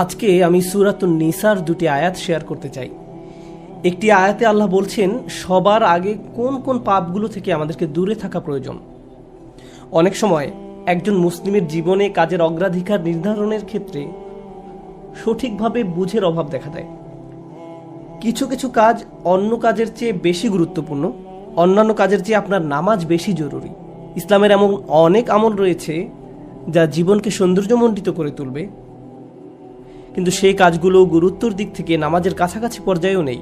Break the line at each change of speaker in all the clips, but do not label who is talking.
আজকে আমি সূরাতুন নিসার দুটি আয়াত শেয়ার করতে চাই। একটি আয়াতে আল্লাহ বলছেন সবার আগে কোন কোন পাপগুলো থেকে আমাদেরকে দূরে থাকা প্রয়োজন। অনেক সময় একজন মুসলিমের জীবনে কাজের অগ্রাধিকার নির্ধারণের ক্ষেত্রে সঠিকভাবে বুঝের অভাব দেখা দেয়। কিছু কিছু কাজ অন্য কাজের চেয়ে বেশি গুরুত্বপূর্ণ, অন্যান্য কাজের চেয়ে আপনার নামাজ বেশি জরুরি। ইসলামের এমন অনেক আমল রয়েছে যা জীবনকে সৌন্দর্যমণ্ডিত করে তুলবে, কিন্তু সেই কাজগুলো গুরুত্বর দিক থেকে নামাজের কাছাকাছি পর্যায়েও নেই,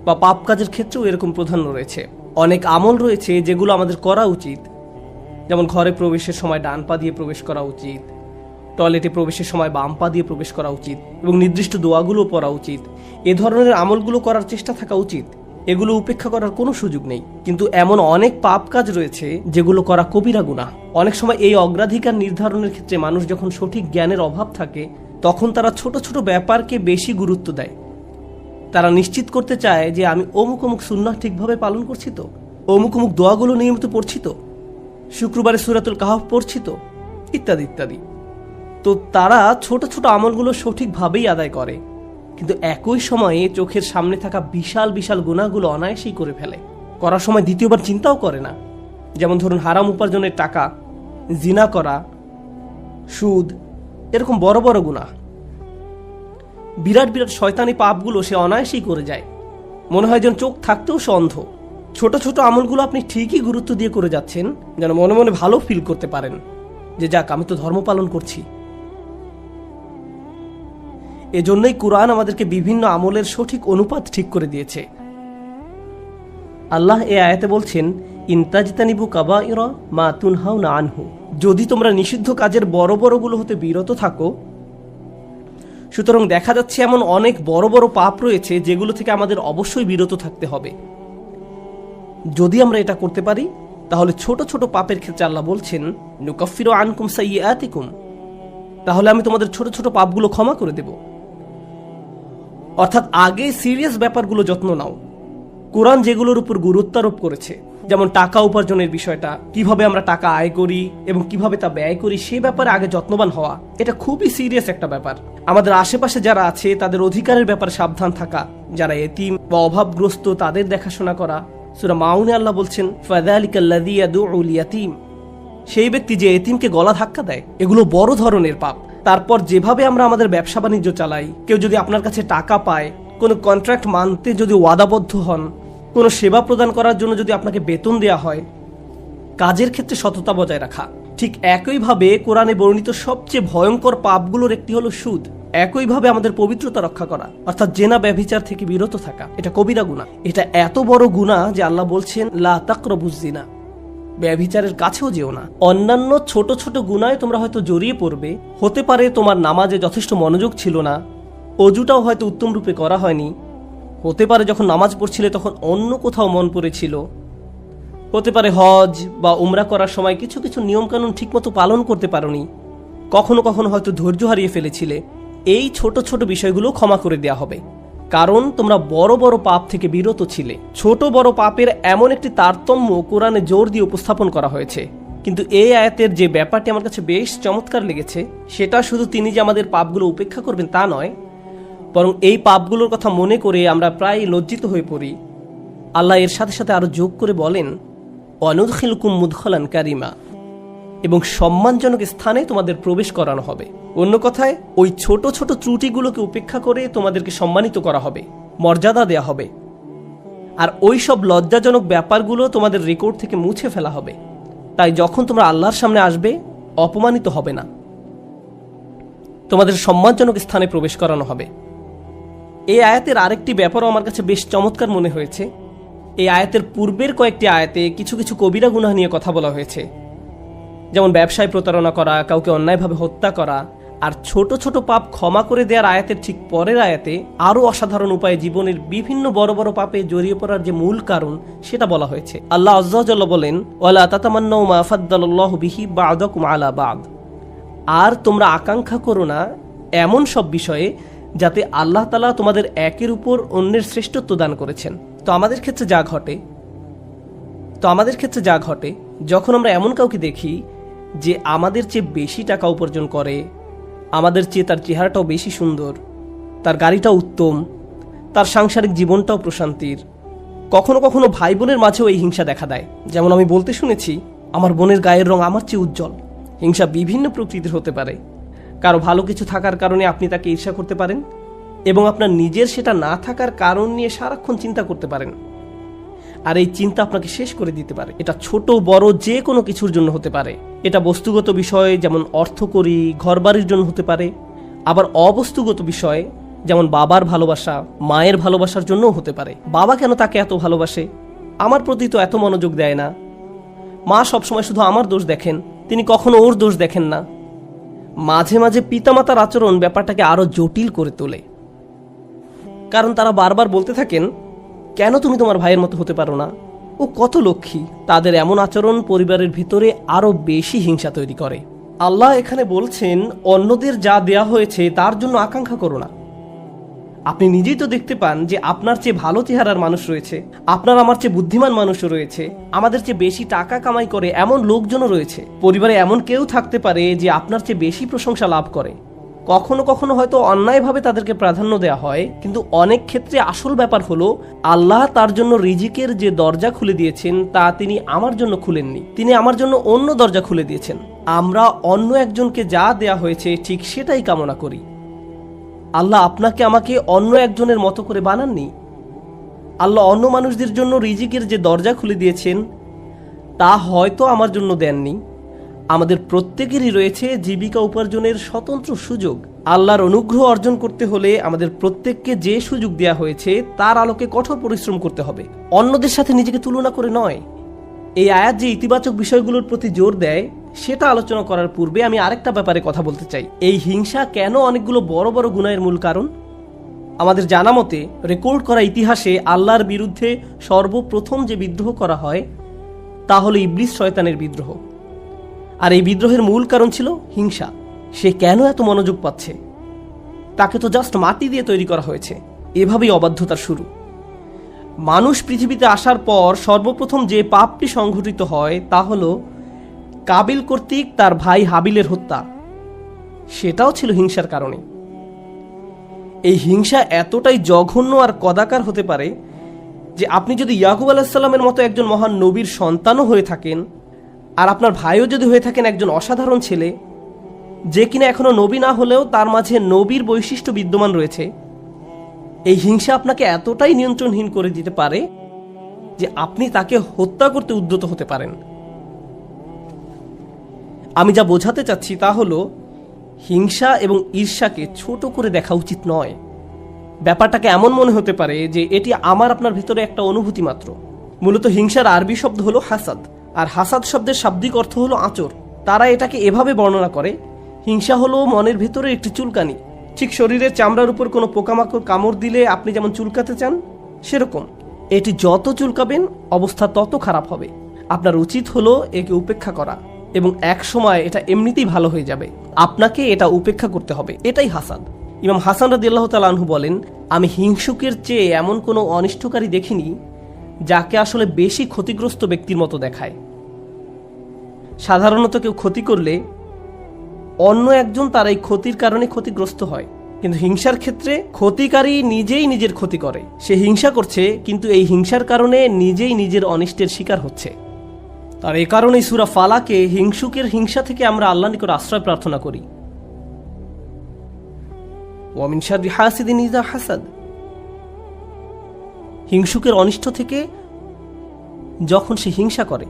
বা পাপ কাজের ক্ষেত্রেও এরকম প্রাধান্য রয়েছে। অনেক আমল রয়েছে যেগুলো আমাদের করা উচিত, যেমন ঘরে প্রবেশের সময় ডান পা দিয়ে প্রবেশ করা উচিত, টয়লেটে প্রবেশের সময় বাম পা দিয়ে প্রবেশ করা উচিত, এবং নির্দিষ্ট দোয়াগুলো পড়া উচিত। এ ধরনের আমলগুলো করার চেষ্টা থাকা উচিত, এগুলো উপেক্ষা করার কোনো সুযোগ নেই। কিন্তু এমন অনেক পাপ কাজ রয়েছে যেগুলো করা কবিরা গুনাহ। অনেক সময় এই অগ্রাধিকার নির্ধারণের ক্ষেত্রে মানুষ যখন সঠিক জ্ঞানের অভাব থাকে, তখন তারা ছোট ছোট ব্যাপারকে বেশি গুরুত্ব দেয়। তারা নিশ্চিত করতে চায় যে আমি অমুক অমুক সুন্নাহ ঠিকভাবে পালন করছি তো, অমুক অমুক দোয়াগুলো নিয়মিত পড়ছি তো, শুক্রবারে সূরাতুল কাহফ পড়ছি তো, ইত্যাদি ইত্যাদি। তো তারা ছোট ছোট আমলগুলো সঠিকভাবেই আদায় করে, কিন্তু একই সময়ে চোখের সামনে থাকা বিশাল বিশাল গুনাহগুলো অনায়াসেই করে ফেলে। করার সময় দ্বিতীয়বার চিন্তাও করে না। যেমন ধরুন হারাম উপার্জনের টাকা, জিনা করা, সুদ, এরকম বড় বড় গুনাহ, বিরাট বিরাট শয়তানি পাপগুলো সে অনায়াসেই করে যায়। মনে হয় যেন চোখ থাকতেও সে অন্ধ। ছোট ছোট আমলগুলো আপনি ঠিকই গুরুত্ব দিয়ে করে যাচ্ছেন, যেন মনে মনে ভালো ফিল করতে পারেন যে যাক, আমি তো ধর্ম পালন করছি। এজন্যই কুরআন আমাদেরকে বিভিন্ন আমলের সঠিক অনুপাত ঠিক করে দিয়েছে। আল্লাহ এ আয়াতে বলছেন, ইনতাজতানিবু কাবাইরা মা তুনহাউনা আনহু, যদি তোমরা নিষিদ্ধ কাজের বড় বড়গুলো হতে বিরত থাকো। সুতরাং দেখা যাচ্ছে এমন অনেক বড় বড় পাপ রয়েছে যেগুলো থেকে আমাদের অবশ্যই বিরত থাকতে হবে। যদি আমরা এটা করতে পারি, তাহলে ছোট ছোট পাপের ক্ষেত্রে আল্লাহ বলছেন নুকাফিরু আনকুম সাইয়্যাতিকুম, তাহলে আমি তোমাদের ছোট ছোট পাপগুলো ক্ষমা করে দেব। অর্থাৎ আগে সিরিয়াস ব্যাপারগুলো যত্ন নাও। কোরআন যেগুলোর উপর গুরুত্ব আরোপ করেছে, যেমন টাকা উপার্জনের বিষয়টা, কিভাবে আমরা টাকা আয় করি এবং কিভাবে তা ব্যয় করি, সে ব্যাপারে আগে যত্নবান হওয়া, এটা খুবই সিরিয়াস একটা ব্যাপার। আমাদের আশেপাশে যারা আছে তাদের অধিকারের ব্যাপারে সাবধান থাকা, যারা এতিম বা অভাবগ্রস্ত তাদের দেখাশোনা করা। সূরা মাউনে আল্লাহ বলছেন, ফাযালিকাল্লাযী ইয়াদউল ইয়াতীম, সেই ব্যক্তি যে এতিমকে গলা ধাক্কা দেয়। এগুলো বড় ধরনের পাপ। তারপর যেভাবে আমরা আমাদের ব্যবসা বাণিজ্য চালাই, কেউ যদি আপনার কাছে টাকা পায়, কোনো কন্ট্রাক্ট মানতে যদি ওয়াদাবদ্ধ হন, কোনো সেবা প্রদান করার জন্য যদি আপনাকে বেতন দেয়া হয়, কাজের ক্ষেত্রে সততা বজায় রাখা। ঠিক একইভাবে কোরআনে বর্ণিত সবচেয়ে ভয়ঙ্কর পাপগুলোর একটি হলো সুদ। একইভাবে আমাদের পবিত্রতা রক্ষা করা, অর্থাৎ জেনা ব্যভিচার থেকে বিরত থাকা, এটা কবিরা গুনাহ। এটা এত বড় গুনাহ যে আল্লাহ বলছেন লা তাকরাবুজ জিনা, ব্যভিচারের কাছেও যেও না। অন্যান্য ছোট ছোট গুনায় তোমরা হয়তো জড়িয়ে পড়বে। হতে পারে তোমার নামাজে যথেষ্ট মনোযোগ ছিল না, অজুটাও হয়তো উত্তম রূপে করা হয়নি। হতে পারে যখন নামাজ পড়ছিলে তখন অন্য কোথাও মন পড়েছিল। হতে পারে হজ বা উমরা করার সময় কিছু কিছু নিয়মকানুন ঠিকমতো পালন করতে পারোনি। কখনো কখনো হয়তো ধৈর্য হারিয়ে ফেলেছিলে। এই ছোট ছোট বিষয়গুলো ক্ষমা করে দেয়া হবে, কারণ তোমরা বড় বড় পাপ থেকে বিরত ছিলে। ছোট বড় পাপের এমন একটি তারতম্য কোরআনে জোর দিয়ে উপস্থাপন করা হয়েছে। কিন্তু এই আয়াতের যে ব্যাপারটি আমার কাছে বেশ চমৎকার লেগেছে, সেটা শুধু তিনি যে আমাদের পাপগুলো উপেক্ষা করবেন তা নয়, বরং এই পাপগুলোর কথা মনে করে আমরা প্রায় লজ্জিত হয়ে পড়ি। আল্লাহ এর সাথে সাথে আরো যোগ করে বলেন, ওয়ানুদখিলুকুম মুদখালান কারিমা, এবং সম্মানজনক স্থানে তোমাদের প্রবেশ করানো হবে। অন্য কথায়, ওই ছোট ছোট ত্রুটিগুলোকে উপেক্ষা করে তোমাদেরকে সম্মানিত করা হবে, মর্যাদা দেয়া হবে। আর ওই সব লজ্জাজনক ব্যাপারগুলো তোমাদের রেকর্ড থেকে মুছে ফেলা হবে। তাই যখন তোমরা আল্লাহর সামনে আসবে, অপমানিত হবে না, তোমাদের সম্মানজনক স্থানে প্রবেশ করানো হবে। এই আয়াতের আরেকটি ব্যাপারও আমার কাছে বেশ চমৎকার মনে হয়েছে। এই আয়াতের পূর্বের কয়েকটি আয়াতে কিছু কিছু কবিরা গুনাহ নিয়ে কথা বলা হয়েছে, যেমন ব্যবসায় প্রতারণা করা, কাউকে অন্যায়ভাবে হত্যা করা। আর ছোট ছোট পাপ ক্ষমা করে দেওয়ার আয়াতের ঠিক পরের আয়াতে আরো অসাধারণ উপায়ে জীবনের বিভিন্ন বড় বড় পাপে জড়িয়ে পড়ার যে মূল কারণ সেটা বলা হয়েছে। আল্লাহ আযজা ওয়া জাল্লা বলেন, ওয়ালা তাতামান্নাউ মা ফাদ্দালাল্লাহু বিহি বা'দাকুম আলা বা'দ, আর তোমরা আকাঙ্ক্ষা করো না এমন সব বিষয়ে যাতে আল্লাহ তাআলা তোমাদের একের উপর অন্যের শ্রেষ্ঠত্ব দান করেছেন। তো আমাদের ক্ষেত্রে যা ঘটে যখন আমরা এমন কাউকে দেখি যে আমাদের চেয়ে বেশি টাকা উপার্জন করে, আমাদের চেয়ে তার চেহারাটাও বেশি সুন্দর, তার গাড়িটাও উত্তম, তার সাংসারিক জীবনটাও প্রশান্তির। কখনো কখনো ভাই বোনের মাঝেও এই হিংসা দেখা দেয়। যেমন আমি বলতে শুনেছি, আমার বোনের গায়ের রং আমার চেয়ে উজ্জ্বল। হিংসা বিভিন্ন প্রকৃতির হতে পারে। কারো ভালো কিছু থাকার কারণে আপনি তাকে ঈর্ষা করতে পারেন, এবং আপনার নিজের সেটা না থাকার কারণ নিয়ে সারাক্ষণ চিন্তা করতে পারেন। আর এই চিন্তা আপনাকে শেষ করে দিতে পারে। এটা ছোট বড় যে কোনো কিছুর জন্য হতে পারে। এটা বস্তুগত বিষয়, যেমন অর্থকড়ি, ঘরবাড়ির জন্য হতে পারে। আবার অবস্তুগত বিষয়, যেমন বাবার ভালোবাসা, মায়ের ভালোবাসার জন্যও হতে পারে। বাবা কেন তাকে এত ভালোবাসে, আমার প্রতি তো এত মনোযোগ দেয় না। মা সবসময় শুধু আমার দোষ দেখেন, তিনি কখনো ওর দোষ দেখেন না। মাঝে মাঝে পিতামাতার আচরণ ব্যাপারটাকে আরো জটিল করে তোলে, কারণ তারা বারবার বলতে থাকেন, কেন তুমি তোমার ভাইয়ের মতো হতে পারো না, ও কত লক্ষ্মী। তাদের এমন আচরণ পরিবারের ভিতরে আরো বেশি হিংসা তৈরি করে। আল্লাহ এখানে বলছেন, অন্যদের যা দেয়া হয়েছে তার জন্য আকাঙ্ক্ষা করো না। আপনি নিজেই তো দেখতে পান যে আপনার চেয়ে ভালো চেহারার মানুষ রয়েছে, আপনার আমার চেয়ে বুদ্ধিমান মানুষও রয়েছে, আমাদের চেয়ে বেশি টাকা কামাই করে এমন লোকজনও রয়েছে। পরিবারে এমন কেউ থাকতে পারে যে আপনার চেয়ে বেশি প্রশংসা লাভ করে। কখনো কখনো হয়তো অন্যায়ভাবে তাদেরকে প্রাধান্য দেওয়া হয়, কিন্তু অনেক ক্ষেত্রে আসল ব্যাপার হলো, আল্লাহ তার জন্য রিজিকের যে দরজা খুলে দিয়েছেন তা তিনি আমার জন্য খুলেননি, তিনি আমার জন্য অন্য দরজা খুলে দিয়েছেন। আমরা অন্য একজনকে যা দেয়া হয়েছে ঠিক সেটাই কামনা করি। আল্লাহ আপনাকে আমাকে অন্য একজনের মতো করে বানাননি। আল্লাহ অন্য মানুষদের জন্য রিজিকের যে দরজা খুলে দিয়েছেন তা হয়তো আমার জন্য দেননি। আমাদের প্রত্যেকেরই রয়েছে জীবিকা উপার্জনের স্বতন্ত্র সুযোগ। আল্লাহর অনুগ্রহ অর্জন করতে হলে আমাদের প্রত্যেককে যে সুযোগ দেয়া হয়েছে তার আলোকে কঠোর পরিশ্রম করতে হবে, অন্যদের সাথে নিজেকে তুলনা করে নয়। এই আয়াত যে ইতিবাচক বিষয়গুলোর প্রতি জোর দেয় সেটা আলোচনা করার পূর্বে আমি আরেকটা ব্যাপারে কথা বলতে চাই। এই হিংসা কেন অনেকগুলো বড় বড় গুনাহের মূল কারণ? আমাদের জানা মতে রেকর্ড করা ইতিহাসে আল্লাহর বিরুদ্ধে সর্বপ্রথম যে বিদ্রোহ করা হয় তা হলো ইবলিস শয়তানের বিদ্রোহ। আর এই বিদ্রোহের মূল কারণ ছিল হিংসা। সে কেন এত মনোযোগ পাচ্ছে? তাকে তো জাস্ট মাটি দিয়ে তৈরি করা হয়েছে। এভাবেই অবাধ্যতার শুরু। মানুষ পৃথিবীতে আসার পর সর্বপ্রথম যে পাপটি সংঘটিত হয় তা হলো কাবিল কর্তৃক তার ভাই হাবিলের হত্যা। সেটাও ছিল হিংসার কারণে। এই হিংসা এতটাই জঘন্য আর কদাকার হতে পারে যে আপনি যদি ইয়াকুব আলাইহিসসালামের মতো একজন মহান নবীর সন্তানও হয়ে থাকেন, আর আপনার ভাইও যদি হয়ে থাকেন একজন অসাধারণ ছেলে, যে কিনা এখনো নবী না হলেও তার মাঝে নবীর বৈশিষ্ট্য বিদ্যমান রয়েছে, এই হিংসা আপনাকে এতটাই নিয়ন্ত্রণহীন করে দিতে পারে যে আপনি তাকে হত্যা করতে উদ্যত হতে পারেন। আমি যা বোঝাতে চাচ্ছি তা হলো, হিংসা এবং ঈর্ষাকে ছোট করে দেখা উচিত নয়। ব্যাপারটাকে এমন মনে হতে পারে যে এটি আমার আপনার ভিতরে একটা অনুভূতি মাত্র। মূলত হিংসার আরবি শব্দ হলো হাসাদ, আর হাসাদ শব্দের শাব্দিক অর্থ হলো আঁচড়। তারা এটাকে এভাবে বর্ণনা করে, হিংসা হলো মনের ভিতরে একটি চুলকানি। ঠিক শরীরের চামড়ার উপর কোনো পোকামাকড় কামড় দিলে আপনি যেমন চুলকাতে চান, সেরকম এটি যত চুলকাবেন অবস্থা তত খারাপ হবে। আপনার উচিত হলো একে উপেক্ষা করা, এবং এক সময় এটা এমনিতেই ভালো হয়ে যাবে। আপনাকে এটা উপেক্ষা করতে হবে। এটাই হাসাদ। ইমাম হাসান রাদিয়াল্লাহু তাআলা আনহু বলেন, আমি হিংসুকের চেয়ে এমন কোনো অনিষ্টকারী দেখিনি যাকে আসলে বেশি ক্ষতিগ্রস্ত ব্যক্তির মতো দেখায়। সাধারণত কেউ ক্ষতি করলে অন্য একজন তার এই ক্ষতির কারণে ক্ষতিগ্রস্ত হয়, কিন্তু হিংসার ক্ষেত্রে ক্ষতিকারী নিজেই নিজের ক্ষতি করে। সে হিংসা করছে, কিন্তু এই হিংসার কারণে নিজেই নিজের অনিষ্টের শিকার হচ্ছে। আর এই কারণেই সূরা ফালাকে হিংসুকের হিংসা থেকে আমরা আল্লাহর নিকট আশ্রয় প্রার্থনা করি। ওয়া মিন শাররি হাসিদিন ইযা হাসাদ। হিংসুকের অনিষ্ট থেকে যখন সে হিংসা করে,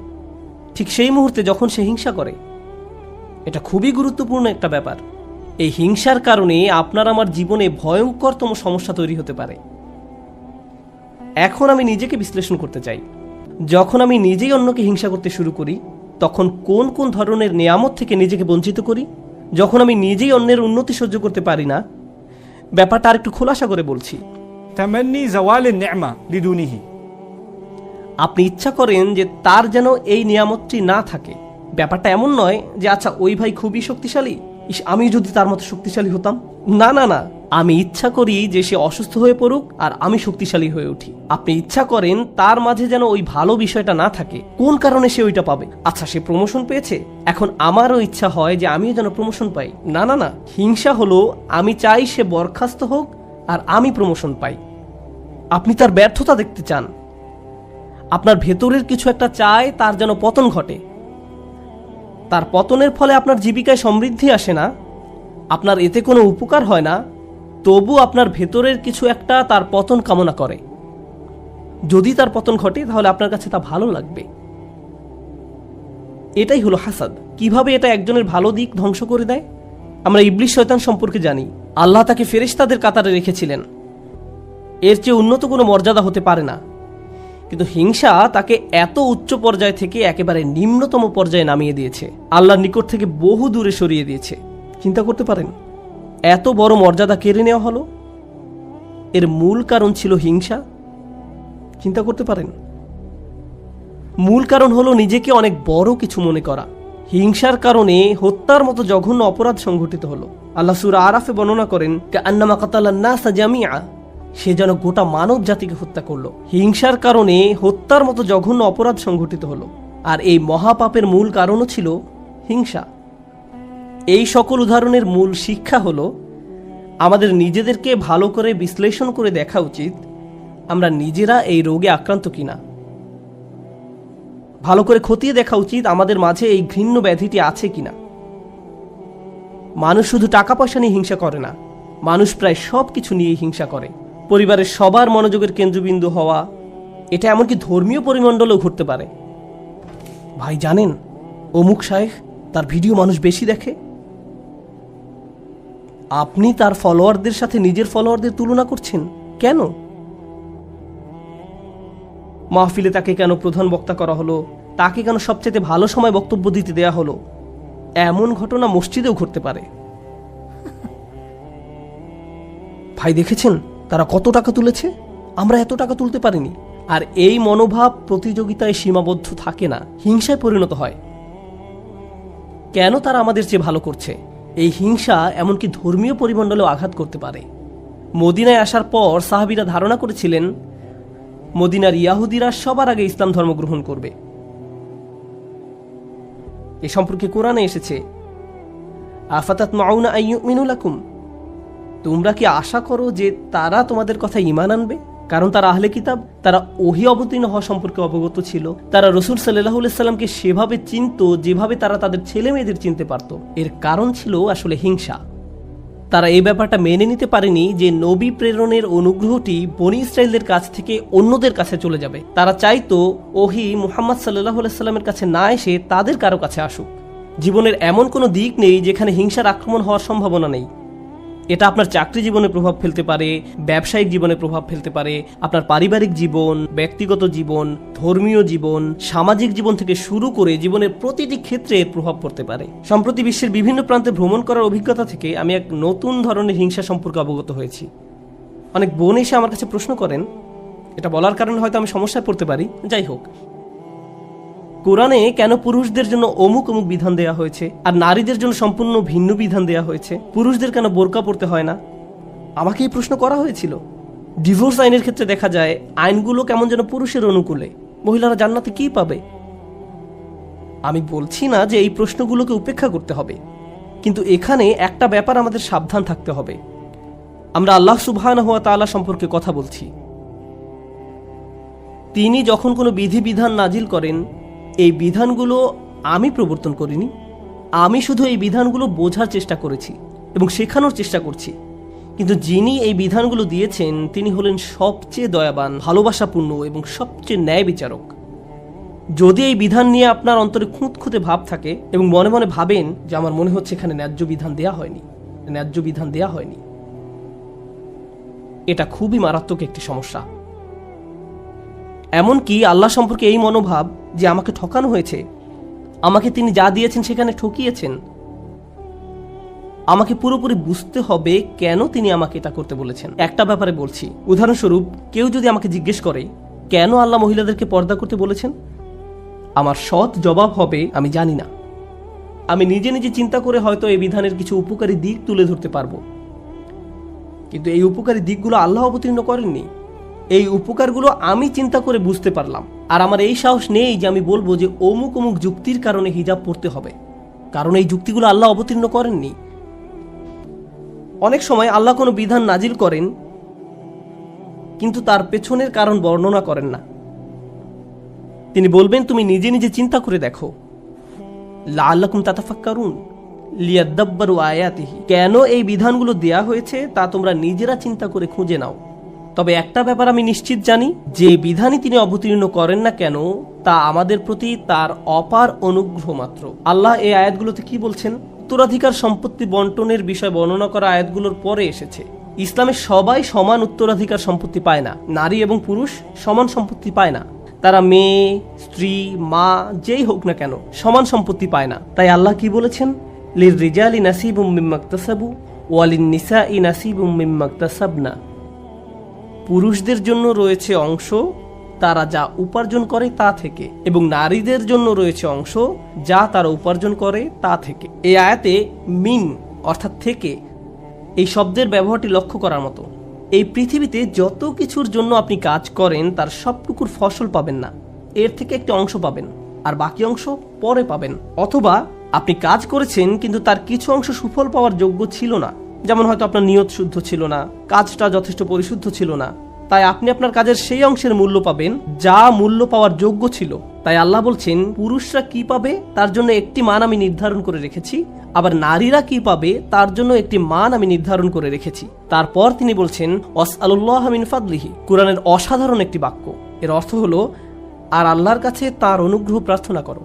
ঠিক সেই মুহূর্তে যখন সে হিংসা করে, এটা খুবই গুরুত্বপূর্ণ একটা ব্যাপার। এই হিংসার কারণে আপনার আমার জীবনে ভয়ঙ্করতম সমস্যা তৈরি হতে পারে। এখন আমি নিজেকে বিশ্লেষণ করতে চাই। যখন আমি নিজেই অন্যকে হিংসা করতে শুরু করি, তখন কোন কোন ধরনের নিয়ামত থেকে নিজেকে বঞ্চিত করি? যখন আমি নিজেই অন্যের উন্নতি সহ্য করতে পারি না, ব্যাপারটা আর একটু খোলাসা করে বলছি।
তামান্নি জাওয়ালিন নি'মা লিদুনিহি।
আপনি ইচ্ছা করেন যে তার যেন এই নিয়ামতটি না থাকে। ব্যাপারটা এমন নয় যে আচ্ছা ওই ভাই খুবই শক্তিশালী, আমি যদি তার মতো শক্তিশালী হতাম। না না না, আমি ইচ্ছা করি যে সে অসুস্থ হয়ে পড়ুক আর আমি শক্তিশালী হয়ে উঠি। আপনি ইচ্ছা করেন তার মাঝে যেন ওই ভালো বিষয়টা না থাকে। কোন কারণে সে ওইটা পাবে? আচ্ছা, সে প্রমোশন পেয়েছে, এখন আমারও ইচ্ছা হয় যে আমিও যেন প্রমোশন পাই। না না না, হিংসা হলো আমি চাই সে বরখাস্ত হোক আর আমি প্রমোশন পাই। আপনি তার ব্যর্থতা দেখতে চান, আপনার ভেতরের কিছু একটা চায় তার যেন পতন ঘটে। তার পতনের ফলে আপনার জীবিকায় সমৃদ্ধি আসে না, আপনার এতে কোনো উপকার হয় না, তবু আপনার ভেতরের কিছু একটা তার পতন কামনা করে। যদি তার পতন ঘটে তাহলে আপনার কাছে তা ভালো লাগবে। এটাই হলো হাসাদ। কিভাবে এটা একজনের ভালো দিক ধ্বংস করে দেয়? আমরা ইবলিস শয়তান সম্পর্কে জানি। আল্লাহ তাকে ফেরেশতাদের কাতারে রেখেছিলেন, এর চেয়ে উন্নত কোনো মর্যাদা হতে পারে না। কিন্তু হিংসা তাকে এত উচ্চ পর্যায় থেকে একেবারে নিম্নতম পর্যায়ে নামিয়ে দিয়েছে, আল্লাহর নিকট থেকে বহু দূরে সরিয়ে দিয়েছে। চিন্তা করতে পারেন এত বড় মর্যাদা কেড়ে নেওয়া হলো, এর মূল কারণ ছিল হিংসা। চিন্তা করতে পারেন মূল কারণ হলো নিজেকে অনেক বড় কিছু মনে করা। হিংসার কারণে হত্যার মতো জঘন্য অপরাধ সংঘটিত হলো। আল্লাহ সূরা আরাফে বর্ণনা করেন, কান্নামা কাতালান নাসা জামিআ, সে যেন গোটা মানব জাতিকে হত্যা করলো। হিংসার কারণে হত্যার মতো জঘন্য অপরাধ সংঘটিত হলো, আর এই মহাপাপের মূল কারণও ছিল হিংসা। এই সকল উদাহরণের মূল শিক্ষা হলো আমাদের নিজেদেরকে ভালো করে বিশ্লেষণ করে দেখা উচিত আমরা নিজেরা এই রোগে আক্রান্ত কিনা। ভালো করে খতিয়ে দেখা উচিত আমাদের মাঝে এই ঘৃণ্য ব্যাধিটি আছে কিনা। মানুষ শুধু টাকা পয়সা নিয়ে হিংসা করে না, মানুষ প্রায় সব কিছু নিয়ে হিংসা করে। পরিবারের সবার মনোযোগের কেন্দ্রবিন্দু হওয়া, এটা এমনকি ধর্মীয় পরিমণ্ডলেও ঘটতে পারে। ভাই জানেন, অমুক শায়েখ, তার ভিডিও মানুষ বেশি দেখে। আপনি তার ফলোয়ারদের সাথে নিজের ফলোয়ারদের তুলনা করছেন কেন? মাহফিলে তাকে কেন প্রধান বক্তা করা হলো, তাকে কেন সবচেয়ে ভালো সময় বক্তব্য দিতে দেয়া হলো? এমন ঘটনা মসজিদেও ঘটতে পারে। ভাই দেখেছেন তারা কত টাকা তুলেছে, আমরা এত টাকা তুলতে পারিনি। আর এই মনোভাব প্রতিযোগিতায় সীমাবদ্ধ থাকে না, হিংসায় পরিণত হয়। কেন তারা আমাদের চেয়ে ভালো করছে? এই হিংসা এমনকি ধর্মীয় পরিমণ্ডলেও আঘাত করতে পারে। মদিনায় আসার পর সাহাবীরা ধারণা করেছিলেন মদিনার ইয়াহুদিরা সবার আগে ইসলাম ধর্ম গ্রহণ করবে। এ সম্পর্কে কোরআনে এসেছে, আফাতাতমাউনা আন ইউমিনু লাকুম, তোমরা কি আশা করো যে তারা তোমাদের কথা ঈমান আনবে? কারণ তারা আহলে কিতাব, তারা ওহী অবতীর্ণ হওয়া সম্পর্কে অবগত ছিল। তারা রাসূল সাল্লাল্লাহু আলাইহি সাল্লামকে সেভাবে চিনত যেভাবে তারা তাদের ছেলে মেয়েদের চিনতে পারত। এর কারণ ছিল আসলে হিংসা। তারা এই ব্যাপারটা মেনে নিতে পারেনি যে নবী প্রেরণের অনুগ্রহটি বনী ইসরাইলদের কাছ থেকে অন্যদের কাছে চলে যাবে। তারা চাইতো ওহী মুহাম্মদ সাল্লাল্লাহু আলাইহি সাল্লামের কাছে না এসে তাদের কারো কাছে আসুক। জীবনের এমন কোনো দিক নেই যেখানে হিংসার আক্রমণ হওয়ার সম্ভাবনা নেই। এটা আপনার চাকরি জীবনে প্রভাব ফেলতে পারে, ব্যবসায়িক জীবনে প্রভাব ফেলতে পারে, আপনার পারিবারিক জীবন, ব্যক্তিগত জীবন, ধর্মীয় জীবন, সামাজিক জীবন থেকে শুরু করে জীবনের প্রতিটি ক্ষেত্রে এর প্রভাব পড়তে পারে। সম্প্রতি বিশ্বের বিভিন্ন প্রান্তে ভ্রমণ করার অভিজ্ঞতা থেকে আমি এক নতুন ধরনের হিংসা সম্পর্কে অবগত হয়েছি। অনেক বোন এসে আমার কাছে প্রশ্ন করেন, এটা বলার কারণে হয়তো আমি সমস্যায় পড়তে পারি, যাই হোক, কোরআনে কেন পুরুষদের জন্য অমুক অমুক বিধান দেয়া হয়েছে আর নারীদের জন্য সম্পূর্ণ ভিন্ন বিধান দেয়া হয়েছে? পুরুষদের কেন বোরকা পরতে হয় না? আমাকে এই প্রশ্ন করা হয়েছিল। ডিভোর্স আইনের ক্ষেত্রে দেখা যায় আইনগুলো কেমন যেন পুরুষের অনুকূলে, মহিলারা জান্নাতে কি পাবে? আমি বলছি না যে এই প্রশ্নগুলোকে উপেক্ষা করতে হবে, কিন্তু এখানে একটা ব্যাপার আমাদের সাবধান থাকতে হবে। আমরা আল্লাহ সুবহানাহু ওয়া তাআলা সম্পর্কে কথা বলছি। তিনি যখন কোনো বিধিবিধান নাজিল করেন, এই বিধানগুলো আমি প্রবর্তন করিনি, আমি শুধু এই বিধানগুলো বোঝার চেষ্টা করেছি এবং শেখানোর চেষ্টা করছি। কিন্তু যিনি এই বিধানগুলো দিয়েছেন তিনি হলেন সবচেয়ে দয়াবান, ভালোবাসাপূর্ণ এবং সবচেয়ে ন্যায় বিচারক। যদি এই বিধান নিয়ে আপনার অন্তরে খুঁতখুঁতে ভাব থাকে এবং মনে মনে ভাবেন যে আমার মনে হচ্ছে এখানে ন্যায্য বিধান দেয়া হয়নি, এটা খুবই মারাত্মক একটি সমস্যা। এমনকি আল্লাহ সম্পর্কে এই মনোভাব যে আমাকে ঠকানো হয়েছে, আমাকে তিনি যা দিয়েছেন সেখানে ঠকিয়েছেন, আমাকে পুরোপুরি বুঝতে হবে কেন তিনি আমাকে এটা করতে বলেছেন। একটা ব্যাপারে বলছি, উদাহরণস্বরূপ কেউ যদি আমাকে জিজ্ঞেস করে কেন আল্লাহ মহিলাদেরকে পর্দা করতে বলেছেন, আমার সৎ জবাব হবে আমি জানি না। আমি নিজে নিজে চিন্তা করে হয়তো এই বিধানের কিছু উপকারী দিক তুলে ধরতে পারবো, কিন্তু এই উপকারী দিকগুলো আল্লাহ অবতীর্ণ করেননি। এই উপকারগুলো আমি চিন্তা করে বুঝতে পারলাম, আর আমার এই সাহস নেই যে আমি বলবো যে অমুক অমুক যুক্তির কারণে হিজাব পড়তে হবে, কারণ এই যুক্তিগুলো আল্লাহ অবতীর্ণ করেননি। অনেক সময় আল্লাহ কোনো বিধান নাজিল করেন কিন্তু তার পেছনের কারণ বর্ণনা করেন না। তিনি বলবেন তুমি নিজে নিজে চিন্তা করে দেখো, লাআল্লাকুম তাতাফাক্কারুন লিয়াদাব্বারু আয়াতিহি, কেন এই বিধানগুলো দেয়া হয়েছে তা তোমরা নিজেরা চিন্তা করে খুঁজে নাও। তবে একটা ব্যাপার আমি নিশ্চিত জানি, যে বিধানই তিনি অবতীর্ণ করেন না কেন তা আমাদের প্রতি তার অপার অনুগ্রহ মাত্র। আল্লাহ এই আয়াতগুলোতে কি বলছেন? উত্তরাধিকার সম্পত্তি বন্টনের বিষয় বর্ণনা করা আয়াতগুলোর পরে এসেছে। ইসলামে সবাই সমান উত্তরাধিকার সম্পত্তি পায় না, নারী এবং পুরুষ সমান সম্পত্তি পায় না। তারা মেয়ে, স্ত্রী, মা যেই হোক না কেন সমান সম্পত্তি পায় না। তাই আল্লাহ কি বলেছেন? লিররিজালি নাসিবুম মিম্মা ইকতাসাবু ওয়া লিন-নিসাই নাসিবুম মিম্মা ইকতাসাবনা, পুরুষদের জন্য রয়েছে অংশ তারা যা উপার্জন করে তা থেকে, এবং নারীদের জন্য রয়েছে অংশ যা তারা উপার্জন করে তা থেকে। এই আয়াতে মিন অর্থাৎ থেকে এই শব্দের ব্যবহারটি লক্ষ্য করার মতো। এই পৃথিবীতে যত কিছুর জন্য আপনি কাজ করেন তার সবটুকুর ফসল পাবেন না, এর থেকে একটি অংশ পাবেন আর বাকি অংশ পরে পাবেন। অথবা আপনি কাজ করেছেন কিন্তু তার কিছু অংশ সুফল পাওয়ার যোগ্য ছিল না, যেমন হয়তো আপনার নিয়ত শুদ্ধ ছিল না, কাজটা যথেষ্ট পরিশুদ্ধ ছিল না, তাই আপনি আপনার কাজের সেই অংশের মূল্য পাবেন যা মূল্য পাওয়ার যোগ্য ছিল। তাই আল্লাহ বলছেন পুরুষরা কি পাবে তার জন্য একটি মান আমি নির্ধারণ করে রেখেছি, আবার নারীরা কি পাবে তার জন্য একটি মান আমি নির্ধারণ করে রেখেছি। তারপর তিনি বলছেন ওয়াসআলুল্লাহ মিন ফাদলিহি, কুরআনের অসাধারণ একটি বাক্য। এর অর্থ হলো আর আল্লাহর কাছে তার অনুগ্রহ প্রার্থনা করো।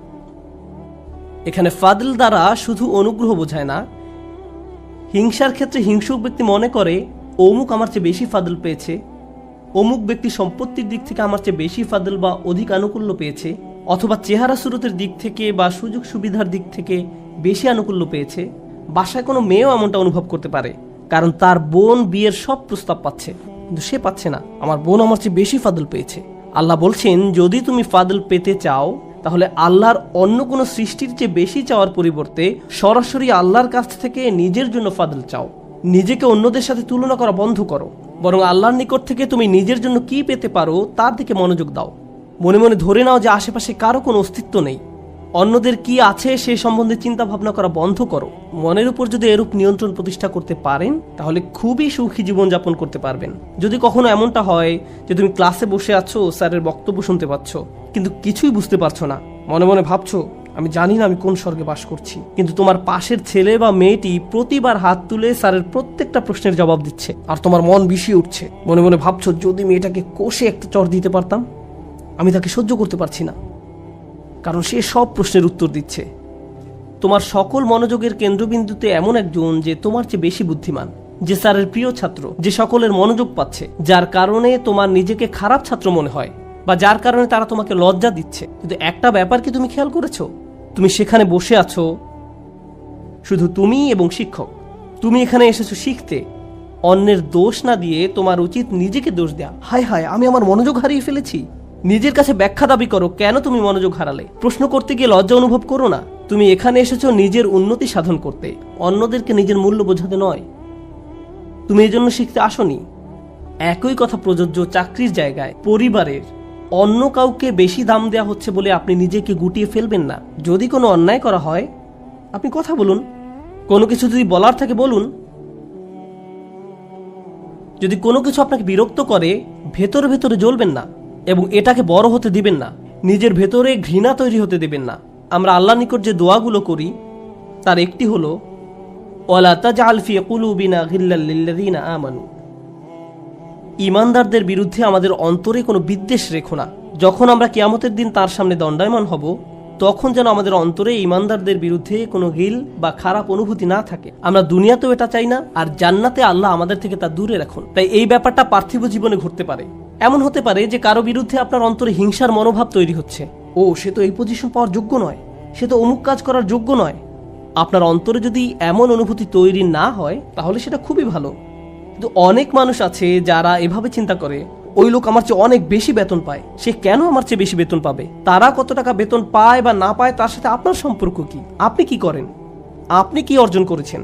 এখানে ফাদল দ্বারা শুধু অনুগ্রহ বোঝায় না। হিংসার ক্ষেত্রে হিংসুক ব্যক্তি মনে করে অমুক আমার চেয়ে বেশি ফাদল পেয়েছে, অমুক ব্যক্তি সম্পত্তির দিক থেকে আমার চেয়ে বেশি ফাদল বা অধিক আনুকূল্য পেয়েছে, অথবা চেহারা সুরতের দিক থেকে বা সুযোগ সুবিধার দিক থেকে বেশি আনুকূল্য পেয়েছে। বাসায় কোনো মেয়েও এমনটা অনুভব করতে পারে, কারণ তার বোন বিয়ের সব প্রস্তাব পাচ্ছে কিন্তু সে পাচ্ছে না, আমার বোন আমার চেয়ে বেশি ফাদল পেয়েছে। আল্লাহ বলছেন যদি তুমি ফাদল পেতে চাও তাহলে আল্লাহর অন্য কোনো সৃষ্টির চেয়ে বেশি চাওয়ার পরিবর্তে সরাসরি আল্লাহর কাছ থেকে নিজের জন্য ফাদল চাও। নিজেকে অন্যদের সাথে তুলনা করা বন্ধ করো, বরং আল্লাহর নিকট থেকে তুমি নিজের জন্য কি পেতে পারো তার দিকে মনোযোগ দাও। মনে মনে ধরে নাও যে আশেপাশে কারো কোনো অস্তিত্ব নেই, অন্যদের কি আছে সে সম্বন্ধে চিন্তা ভাবনা করা বন্ধ করো। মনের উপর যদি এরূপ নিয়ন্ত্রণ প্রতিষ্ঠা করতে পারেন তাহলে খুবই সুখী জীবনযাপন করতে পারবেন। যদি কখনো এমনটা হয় যে তুমি ক্লাসে বসে আছো, স্যারের বক্তব্য শুনতে পাচ্ছ কিন্তু কিছুই বুঝতে পারছো না, মনে মনে ভাবছো আমি জানি না আমি কোন স্বর্গে বাস করছি, কিন্তু তোমার পাশের ছেলে বা মেয়েটি প্রতিবার হাত তুলে স্যারের প্রত্যেকটা প্রশ্নের জবাব দিচ্ছে আর তোমার মন বিষিয়ে উঠছে। মনে মনে ভাবছো যদি মেয়েটাকে কষে একটা চর দিতে পারতাম, আমি তাকে সহ্য করতে পারছি না কারণ সে সব প্রশ্নের উত্তর দিচ্ছে। তোমার সকল মনোযোগের কেন্দ্রবিন্দুতে এমন একজন যে তোমার চেয়ে বেশি বুদ্ধিমান, যে স্যারের প্রিয় ছাত্র, যে সকলের মনোযোগ পাচ্ছে, যার কারণে তোমার নিজেকে খারাপ ছাত্র মনে হয় বা যার কারণে তারা তোমাকে লজ্জা দিচ্ছে। কিন্তু একটা ব্যাপার কি তুমি খেয়াল করেছো? তুমি সেখানে বসে আছো শুধু তুমি এবং শিক্ষক। তুমি এখানে এসেছো শিখতে, অন্যের দোষ না দিয়ে তোমার উচিত নিজেকে দোষ দেয়া। হায় হায় আমি আমার মনোযোগ হারিয়ে ফেলেছি। নিজের কাছে ব্যাখ্যা দাবি করো কেন তুমি মনোযোগ হারালে। প্রশ্ন করতে গিয়ে লজ্জা অনুভব করো না। তুমি এখানে এসেছো নিজের উন্নতি সাধন করতে, অন্যদেরকে নিজের মূল্য বোঝাতে নয়। তুমি এই জন্য শিখতে আসনি। একই কথা প্রযোজ্য চাকরির জায়গায়, পরিবারের। অন্য কাউকে বেশি দাম দেওয়া হচ্ছে বলে আপনি নিজেকে গুটিয়ে ফেলবেন না। যদি কোনো অন্যায় করা হয় আপনি কথা বলুন, কোনো কিছু যদি বলার থাকে বলুন। যদি কোনো কিছু আপনাকে বিরক্ত করে ভেতরে ভেতরে জ্বলবেন না এবং এটাকে বড় হতে দিবেন না, নিজের ভেতরে ঘৃণা তৈরি হতে দেবেন না। আমরা আল্লাহর নিকট যে দোয়াগুলো করি তার একটি হলো ওয়ালা তাজআল ফি কুলুবিনা গিল্লাল লিল্লাযিনা আমানু, ঈমানদারদের বিরুদ্ধে আমাদের অন্তরে কোনো বিদ্বেষ রেখো না। যখন আমরা কিয়ামতের দিন তার সামনে দণ্ডায়মান হব তখন যেন আমাদের অন্তরে ঈমানদারদের বিরুদ্ধে কোনো গিল বা খারাপ অনুভূতি না থাকে। আমরা দুনিয়াতেও এটা চাই না, আর জান্নাতে আল্লাহ আমাদের থেকে তা দূরে রাখুন। তাই এই ব্যাপারটা পার্থিব জীবনে ঘটতে পারে। এমন হতে পারে যে কারো বিরুদ্ধে আপনার অন্তরে হিংসার মনোভাব তৈরি হচ্ছে, ও সে তো এই পজিশন পাওয়ার যোগ্য নয়, সে তো অমুক কাজ করার যোগ্য নয়। আপনার অন্তরে যদি এমন অনুভূতি তৈরি না হয় তাহলে সেটা খুবই ভালো। কিন্তু অনেক মানুষ আছে যারা এভাবে চিন্তা করে ওই লোক আমার চেয়ে অনেক বেশি বেতন পায়, সে কেন আমার চেয়ে বেশি বেতন পাবে? তারা কত টাকা বেতন পায় বা না পায় তার সাথে আপনার সম্পর্ক কি? আপনি কি করেন? আপনি কি অর্জন করেছেন?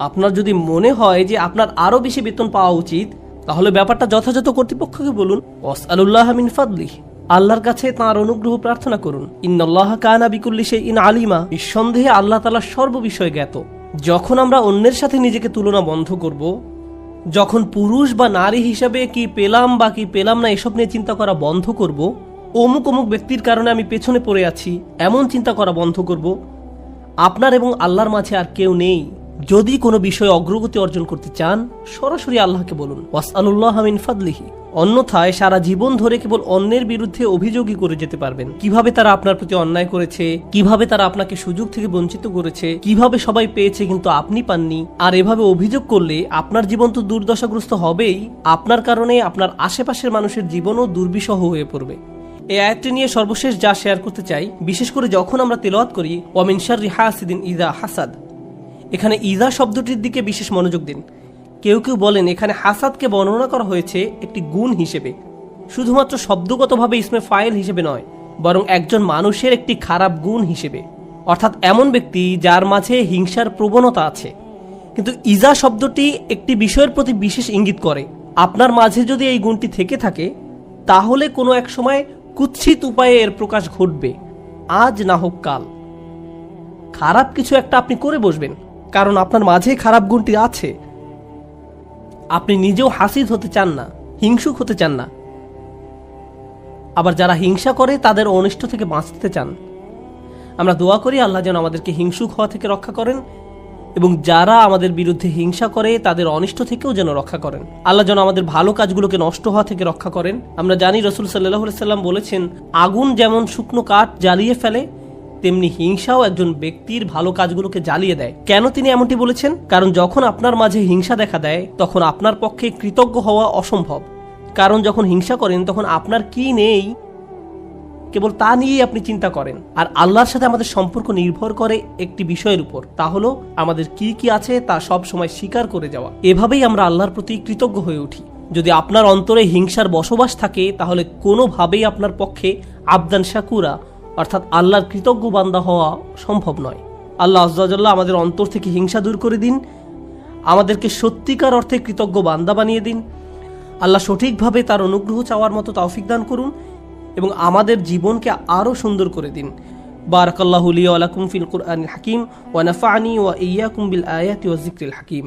আপনার যদি মনে হয় যে আপনার আরো বেশি বেতন পাওয়া উচিত, তাহলে ব্যাপারটা যথাযথ কর্তৃপক্ষকে বলুন। ওয়াসআলুল্লাহ মিন ফাদলিহি, আল্লাহর কাছে তাঁর অনুগ্রহ প্রার্থনা করুন। ইন্নাল্লাহা কানা বিকুল্লি শাইইন আলিমা, নিঃসন্দেহে আল্লাহ তাআলা সর্ববিষয়ে জ্ঞাত। যখন আমরা অন্যের সাথে নিজেকে তুলনা বন্ধ করব, যখন পুরুষ বা নারী হিসাবে কি পেলাম বা কি পেলাম না এসব নিয়ে চিন্তা করা বন্ধ করব, অমুক অমুক ব্যক্তির কারণে আমি পেছনে পড়ে আছি এমন চিন্তা করা বন্ধ করব, আপনার এবং আল্লাহর মাঝে আর কেউ নেই। যদি কোনো বিষয়ে অগ্রগতি অর্জন করতে চান, সরাসরি আল্লাহকে বলুন ওয়াসআলুল্লাহ মিন ফাদলিহি। অন্যথায় সারা জীবন ধরে কেবল অন্যের বিরুদ্ধে অভিযোগই করে যেতে পারবেন। কিভাবে তারা আপনার প্রতি অন্যায় করেছে, কিভাবে তারা আপনাকে সুযোগ থেকে বঞ্চিত করেছে, কিভাবে সবাই পেয়েছে কিন্তু আপনি পাননি। আর এভাবে অভিযোগ করলে আপনার জীবন তো দুর্দশাগ্রস্ত হবেই, আপনার কারণে আপনার আশেপাশের মানুষের জীবনও দুর্বিষহ হয়ে পড়বে। এই আয়াতটি নিয়ে সর্বশেষ যা শেয়ার করতে চাই, বিশেষ করে যখন আমরা তেলাওয়াত করি ওয়া মিন শাররি হাসিদিন ইযা হাসাদ, এখানে ইযা শব্দটির দিকে বিশেষ মনোযোগ দিন। কেউ কেউ বলেন এখানে হাসাদকে বর্ণনা করা হয়েছে একটি গুণ হিসেবে, শুধুমাত্র শব্দগতভাবে ইসমে ফাইল হিসেবে নয়, বরং একজন মানুষের একটি খারাপ গুণ হিসেবে, অর্থাৎ এমন ব্যক্তি যার মাঝে হিংসার প্রবণতা আছে। কিন্তু ইজা শব্দটি একটি বিষয়ের প্রতি বিশেষ ইঙ্গিত করে। আপনার মাঝে যদি এই গুণটি থেকে থাকে, তাহলে কোনো এক সময় কুৎসিত উপায়ে এর প্রকাশ ঘটবে, আজ না হোক কাল। খারাপ কিছু একটা আপনি করে বসবেন, কারণ আপনার মাঝে খারাপ গুণটি আছে। আপনি নিজেও হাসিদ হতে চান না, হিংসুক হতে চান না। আবার যারা হিংসা করে তাদের অনিষ্ট থেকে বাঁচতে চান। আমরা দোয়া করি আল্লাহ যেন আমাদেরকে হিংসুক হওয়া থেকে রক্ষা করেন, এবং যারা আমাদের বিরুদ্ধে হিংসা করে তাদের অনিষ্ট থেকেও যেন রক্ষা করেন। আল্লাহ যেন আমাদের ভালো কাজগুলোকে নষ্ট হওয়া থেকে রক্ষা করেন। আমরা জানি রাসূল সাল্লাল্লাহু আলাইহি সাল্লাম বলেছেন, আগুন যেমন শুকনো কাঠ জ্বালিয়ে ফেলে, তেমনি হিংসাও একজন ব্যক্তির ভালো কাজগুলোকে জ্বালিয়ে দেয়। কেন তিনি এমনটি বলেছেন? কারণ যখন আপনার মাঝে হিংসা দেখা দেয়, তখন আপনার পক্ষে কৃতজ্ঞ হওয়া অসম্ভব। কারণ যখন হিংসা করেন তখন আপনার কি নেই কেবল তা নিয়েই আপনি চিন্তা করেন। আর আল্লাহর সাথে আমাদের সম্পর্ক নির্ভর করে একটি বিষয়ের উপর, তা হলো আমাদের কি কি আছে তা সব সময় স্বীকার করে যাওয়া। এভাবেই আমরা আল্লাহর প্রতি কৃতজ্ঞ হয়ে উঠি। যদি আপনার অন্তরে হিংসার বসবাস থাকে, তাহলে কোনোভাবেই আপনার পক্ষে আবদান শাকুরা অর্থাৎ আল্লাহর কৃতজ্ঞ বান্দা হওয়া সম্ভব নয়। আল্লাহ আযজা ওয়া জাল্লা আমাদের অন্তর থেকে হিংসা দূর করে দিন, আমাদেরকে সত্যিকার অর্থে কৃতজ্ঞ বান্দা বানিয়ে দিন। আল্লাহ সঠিকভাবে তার অনুগ্রহ চাওয়ার মতো তৌফিক দান করুন এবং আমাদের জীবনকে আরো সুন্দর করে দিন। বারাকাল্লাহু লি ওয়া লাকুম ফিল কুরআনিল হাকিম ওয়া নাফা'নি ওয়া ইয়্যাকুম বিল আয়াতি ওয়াজ যিকরিল হাকিম।